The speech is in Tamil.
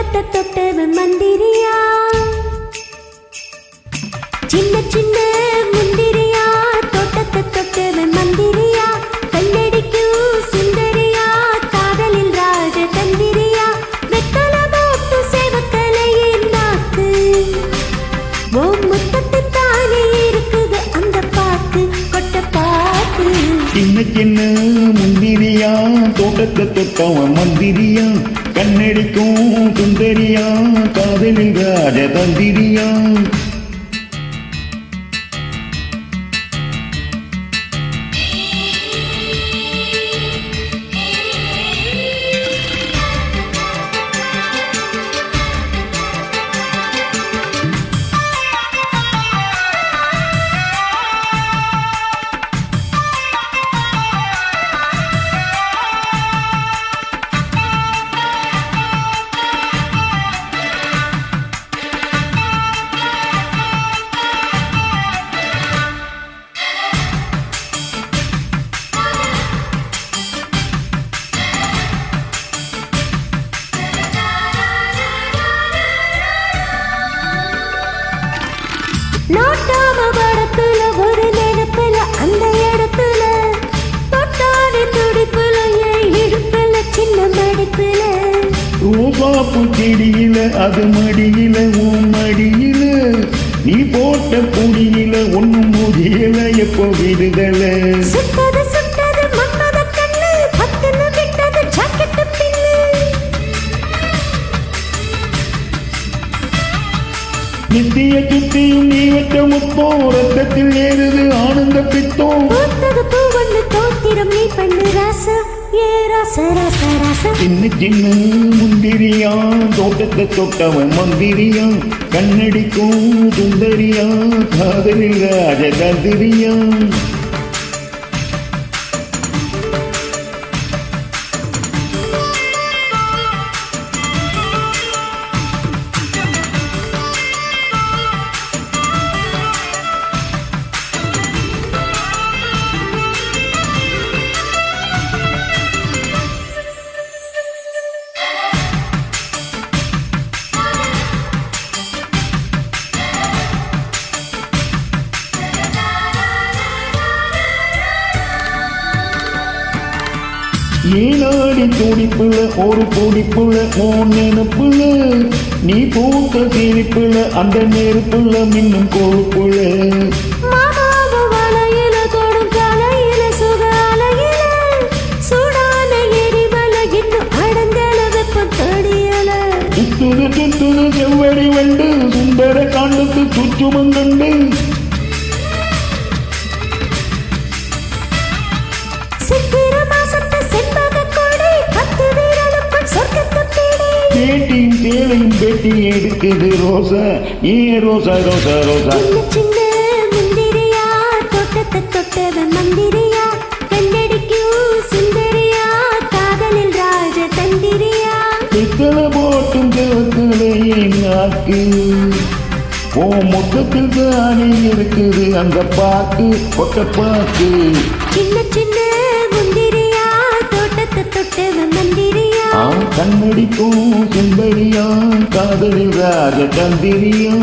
தோட்டத்தை தொட்டவன் மந்திரியா, சின்ன சின்ன முந்திரியா, தோட்டத்தை தொட்டவன் மந்திரியா, கல்லடிக்கும் சுந்தரியா, காதலில் ராஜ தந்திரியா, வெத்தல போட்டு சேவக்கலையின் நாக்கு, ஓ முத்தத்தில் தானே இருக்குது அந்த பாக்கு, கொட்ட பாக்கு. சின்ன சின்ன முந்திரியா, தோட்டத்தை தொட்டவன் மந்திரியா, கண்ணடிக்கும் சுந்தரியா, காதலில் ராஜ தந்திரியா. நோட்டாம படத்துல ஒரு நினைப்புல அந்த இடத்துல தொட்டாடி துடிப்புல என் இடுப்புல சின்ன மடிப்புல ரோசாப்பு செடியில அது மடியில உன் மடியில நீ போட்ட பொடியில ஒன்னும் முடியல எப்போ விடுதல. சுட்டது சுட்டது மன்மத கண்ணு பத்துன்னு விட்டது ஜாக்கெட்டு பின்னு நித்திய சுத்தியும் நீ வச்ச முத்தோ ரத்தத்தில் ஏறுது ஆனந்த பித்தோ. பூத்தது பூவண்ணு தோத்திரம் நீ பண்ணு ராசா ஏ ராசா ராசா ராசா. சின்ன சின்ன முந்திரியா, தோட்டத்தை தொட்டவன் மந்திரியா, கண்ணடிக்கும் சுந்தரியா, காதலில் ராஜ தந்திரியா. ஏனாடி துடிப்புல ஒரு பொடிப்புல உன் நினப்புல நீ பூத்த சிரிப்புல அந்த நெருப்புல மின்னும் கொழுப்புல. மாமாவ வலையில தொடும் கலையில சுகாலையில சூடான எரிமல இன்னும் அடங்கல வெப்பம் தடியல. சுத்துது சுத்துது செவ்வடி வண்டு சுந்தர காண்டத்து சுற்றுமங்கண்டு. பேட்டியும் சேலையும் பேட்டி எடுக்குது ரோசா ஏ ரோசா ரோசா ரோசா. சின்ன முந்திரியா, தோட்டத்தை தொட்டவன் மந்திரியா, கண்ணடிக்கும் சுந்தரியா, காதலில் ராஜ தந்திரியா. பித்தளை போட்டும் கிழக்குலையே நாக்கு, ஓ மொத்தத்தில் தானே இருக்குது அந்த பாக்கு, கொட்ட பாக்கு. சின்ன சின்ன முந்திரியா, தோட்டத்தை தொட்டவன் மந்திரியா, கண்ணடிக்கும் சுந்தரியா, காதலில் ராஜ தந்திரியா.